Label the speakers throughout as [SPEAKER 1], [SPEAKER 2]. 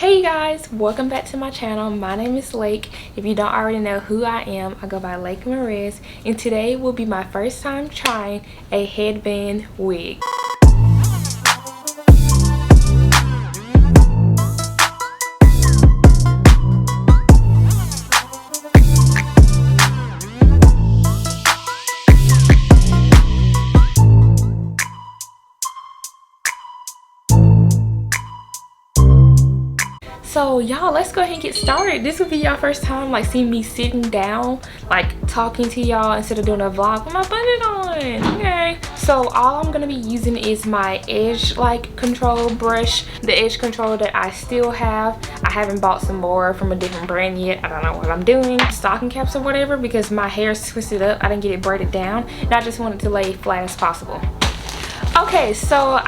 [SPEAKER 1] Hey guys, welcome back to my channel. My name is Lake. If you don't already know who I am, I go by Lake Marez, and today will be my first time trying a headband wig. So y'all, let's go ahead and get started. This will be y'all first time like seeing me sitting down, like talking to y'all instead of doing a vlog with my button on. Okay, so all I'm gonna be using is my edge like control brush, the edge control that I still have. I haven't bought some more from a different brand yet. I don't know what I'm doing, stocking caps or whatever, because my hair is twisted up. I didn't get it braided down and I just wanted to lay flat as possible. Okay, so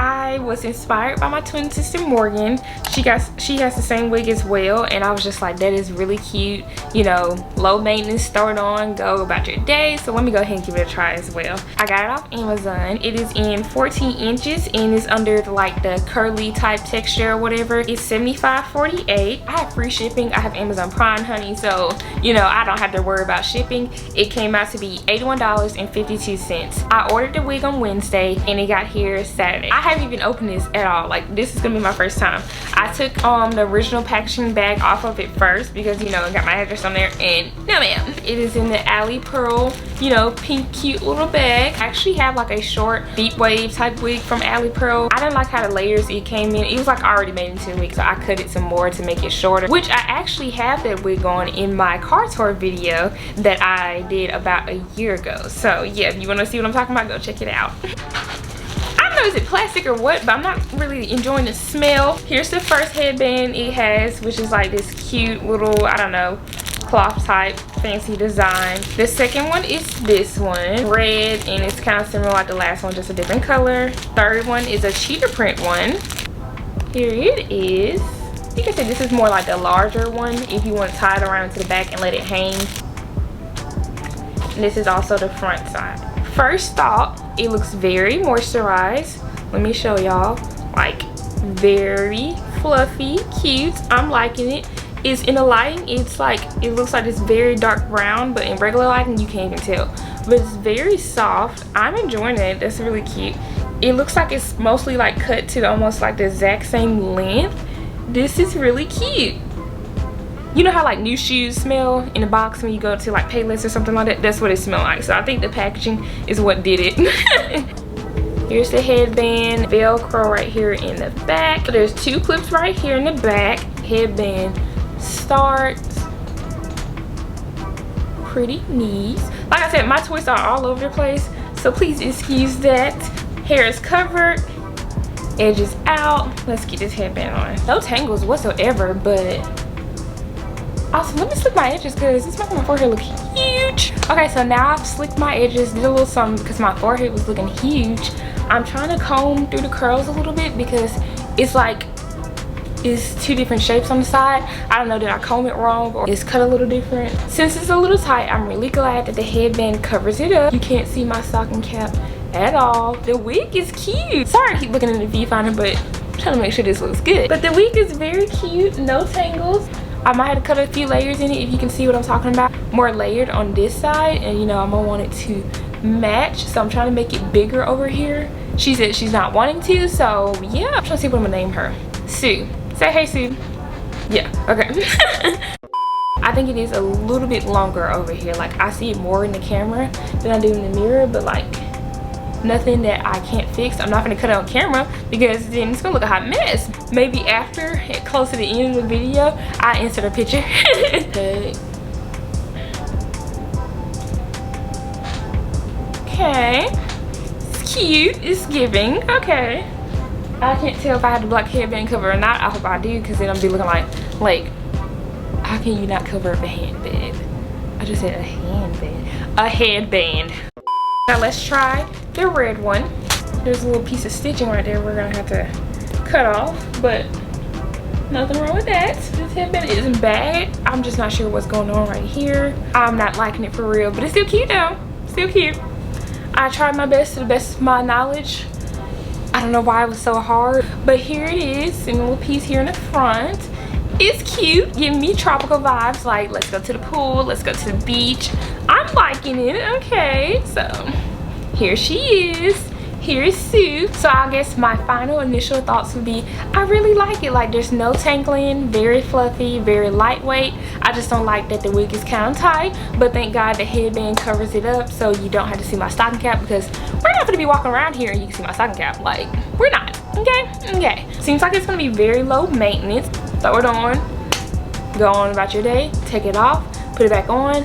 [SPEAKER 1] I was inspired by my twin sister Morgan. She has the same wig as well, and I was just like, that is really cute, you know, low maintenance, start on, go about your day. So let me go ahead and give it a try as well. I got it off Amazon. It is in 14 inches and is under the curly type texture or whatever. It's $75.48. I have free shipping. I have Amazon Prime, honey, so you know I don't have to worry about shipping. It came out to be $81.52. I ordered the wig on Wednesday and it got here Saturday. I haven't even opened this at all. Like, this is gonna be my first time. I took the original packaging bag off of it first because, you know, it got my address on there, and no ma'am. It is in the Alley Pearl, you know, pink cute little bag. I actually have like a short deep wave type wig from Alley Pearl. I didn't like how the layers it came in. It was like already made into a wig, so I cut it some more to make it shorter, which I actually have that wig on in my car tour video that I did about a year ago. So yeah, if you want to see what I'm talking about, go check it out. Is it plastic or what, but I'm not really enjoying the smell. Here's the first headband it has, which is like this cute little, I don't know, cloth type fancy design. The second one is this one, red, and it's kind of similar like the last one, just a different color. Third one is a cheetah print one. Here it is. You can say this is more like a larger one if you want to tie it around to the back and let it hang. And this is also the front side. First thought, it looks very moisturized. Let me show y'all. Like, very fluffy, cute. I'm liking it. It's in the lighting, it's like, it looks like it's very dark brown, but in regular lighting you can't even tell. But it's very soft. I'm enjoying it. That's really cute. It looks like it's mostly like cut to almost like the exact same length. This is really cute. You know how like new shoes smell in a box when you go to like Payless or something like that? That's what it smells like. So I think the packaging is what did it. Here's the headband, Velcro right here in the back. So there's two clips right here in the back. Headband starts. Pretty neat. Like I said, my twists are all over the place, so please excuse that. Hair is covered, edges out. Let's get this headband on. No tangles whatsoever, but also, let me slick my edges because it's making my forehead look huge. Okay, so now I've slicked my edges, did a little something because my forehead was looking huge. I'm trying to comb through the curls a little bit because it's like, it's two different shapes on the side. I don't know, did I comb it wrong or it's cut a little different? Since it's a little tight, I'm really glad that the headband covers it up. You can't see my stocking cap at all. The wig is cute. Sorry I keep looking in the viewfinder, but I'm trying to make sure this looks good. But the wig is very cute, no tangles. I might have to cut a few layers in it if you can see what I'm talking about. More layered on this side, and you know I'm gonna want it to match, so I'm trying to make it bigger over here. She said she's not wanting to, so yeah. I'm trying to see what I'm gonna name her. Sue. Say hey, Sue. Yeah, okay. I think it is a little bit longer over here. Like, I see it more in the camera than I do in the mirror, but like nothing that I can't fix. I'm not gonna cut it on camera because then it's gonna look a hot mess. Maybe after, close to the end of the video, I insert a picture. Okay, it's cute, it's giving. Okay, I can't tell if I had the black headband cover or not. I hope I do, because then I'll be looking like, how can you not cover up a handband? I just said a handband. A headband. Now let's try the red one. There's a little piece of stitching right there we're gonna have to cut off, but nothing wrong with that. This headband isn't bad. I'm just not sure what's going on right here. I'm not liking it for real, but it's still cute though. Still cute. I tried my best to the best of my knowledge. I don't know why it was so hard, but here it is in a little piece here in the front. It's cute, giving me tropical vibes, like let's go to the pool, let's go to the beach. I'm liking it. Okay, so here she is. Here is Sue. So I guess my final initial thoughts would be, I really like it. Like there's no tangling, very fluffy, very lightweight. I just don't like that the wig is kind of tight, but thank God the headband covers it up so you don't have to see my stocking cap, because we're not gonna be walking around here and you can see my stocking cap. Like, we're not, okay? Seems like it's gonna be very low maintenance. Throw it on, go on about your day, take it off, put it back on.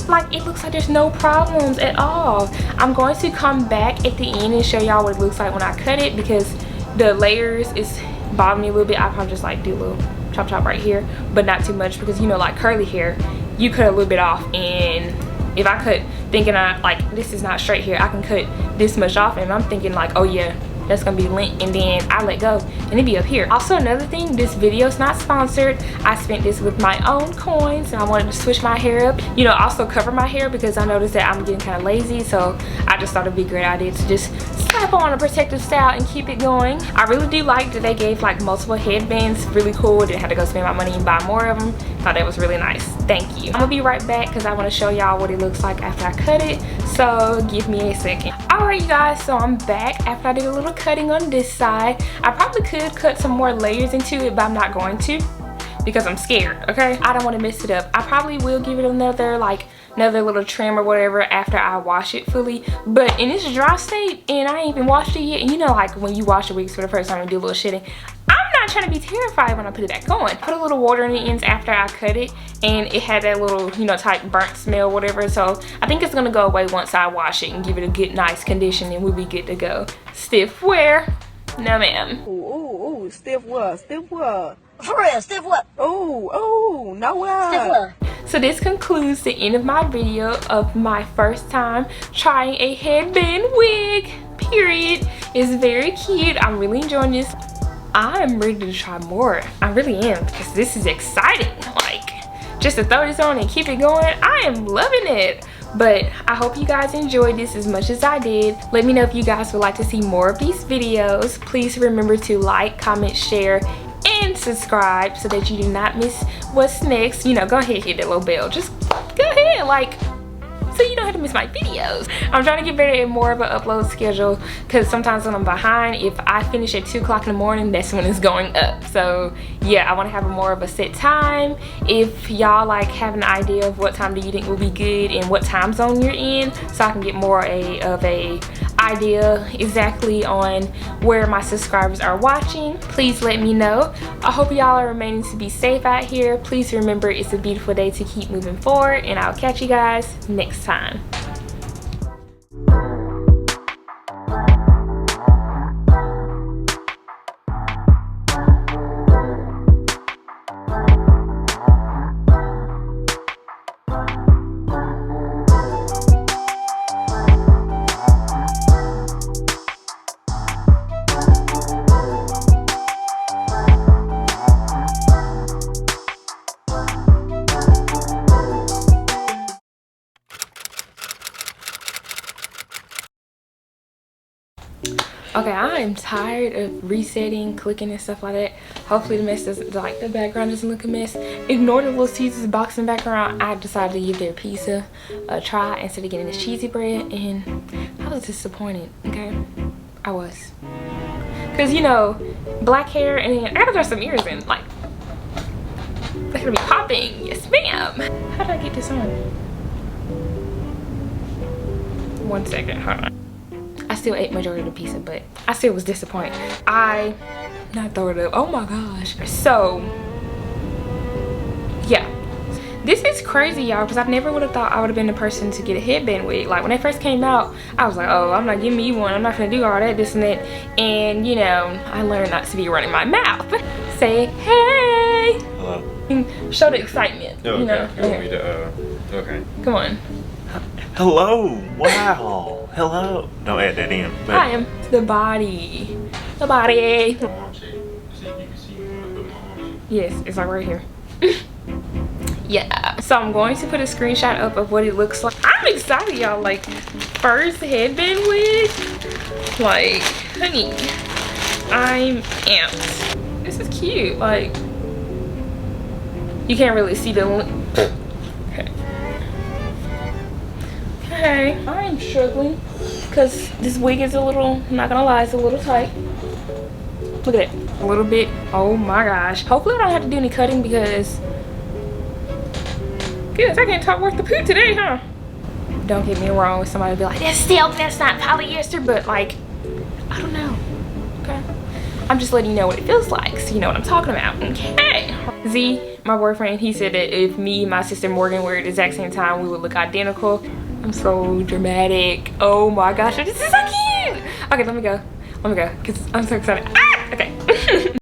[SPEAKER 1] Like, it looks like there's no problems at all. I'm going to come back at the end and show y'all what it looks like when I cut it, because the layers is bothering me a little bit. I probably just like do a little chop right here, but not too much, because you know, like curly hair, you cut a little bit off, and if I cut thinking like this is not straight here, I can cut this much off and I'm thinking like, oh yeah, that's gonna be lint, and then I let go and it be up here. Also, another thing, this video is not sponsored. I spent this with my own coins and I wanted to switch my hair up, you know, also cover my hair, because I noticed that I'm getting kind of lazy, so I just thought it'd be a great idea to just slap on a protective style and keep it going. I really do like that they gave like multiple headbands. Really cool. Didn't have to go spend my money and buy more of them. Thought that was really nice. Thank you. I'm gonna be right back because I want to show y'all what it looks like after I cut it, so give me a second. Alright you guys, so I'm back after I did a little cutting on this side. I probably could cut some more layers into it, but I'm not going to, because I'm scared. Okay, I don't want to mess it up. I probably will give it another little trim or whatever after I wash it fully, but in its dry state and I ain't even washed it yet, and you know, like when you wash your wigs for the first time and do a little shitting, I'm not trying to be terrified when I put it back on. Put a little water in the ends after I cut it, and it had that little, you know, type burnt smell, whatever, so I think it's gonna go away once I wash it and give it a good nice condition, and we'll be good to go. Stiff wear? No ma'am.
[SPEAKER 2] Ooh, stiff what? Stiff what?
[SPEAKER 3] For real, stiff what?
[SPEAKER 2] Oh, no way.
[SPEAKER 3] Stiff what?
[SPEAKER 1] So this concludes the end of my video of my first time trying a headband wig, period. It's very cute. I'm really enjoying this. I'm ready to try more. I really am, because this is exciting. Like, just to throw this on and keep it going, I am loving it. But I hope you guys enjoyed this as much as I did. Let me know if you guys would like to see more of these videos. Please remember to like, comment, share, and subscribe so that you do not miss what's next. You know, go ahead and hit that little bell. Just go ahead, like, so you don't have to miss my videos. I'm trying to get better at more of an upload schedule, because sometimes when I'm behind, if I finish at 2 o'clock in the morning, that's when it's going up. So yeah, I want to have more of a set time. If y'all like have an idea of what time do you think will be good and what time zone you're in, so I can get more of a idea exactly on where my subscribers are watching, please let me know. I hope y'all are remaining to be safe out here. Please remember, it's a beautiful day to keep moving forward, and I'll catch you guys next time. Okay, I am tired of resetting, clicking, and stuff like that. Hopefully the mess doesn't, like, the background doesn't look a mess. Ignore the little Caesar's box in the background. I decided to give their pizza a try instead of getting this cheesy bread, and I was disappointed, okay? I was. Because, you know, black hair, and then I gotta throw some ears in, like, they're gonna be popping. Yes, ma'am. How did I get this on? 1 second, hold on. I still ate majority of the pizza, but I still was disappointed. Not throw it up, oh my gosh. So yeah, this is crazy, y'all, because I never would have thought I would have been the person to get a headband wig. Like when they first came out, I was like, oh, I'm not giving me one, I'm not gonna do all that, this and that. And you know, I learned not to be running my mouth. Say hey. Hello. Show the excitement.
[SPEAKER 4] Oh, okay.
[SPEAKER 1] You know?
[SPEAKER 4] You want me to okay.
[SPEAKER 1] Come on.
[SPEAKER 4] Hello. Wow. Hello. Don't add that in. But
[SPEAKER 1] I am the body. The body. Yes, it's like right here. Yeah. So I'm going to put a screenshot up of what it looks like. I'm excited, y'all. Like, first headband wig. Like, honey, I'm amped. This is cute. Like, you can't really see the okay. Okay, I'm struggling because this wig is a little, I'm not gonna lie, it's a little tight. Look at it, a little bit. Oh my gosh. Hopefully I don't have to do any cutting because goodness, I can't talk worth the poo today, huh? Don't get me wrong, somebody will be like, that's silk, that's not polyester, but like, I don't know, okay? I'm just letting you know what it feels like, so you know what I'm talking about, okay? Z, my boyfriend, he said that if me and my sister Morgan were at the exact same time, we would look identical. I'm so dramatic. Oh my gosh, this is so cute. Okay, let me go, because I'm so excited. Ah! Okay.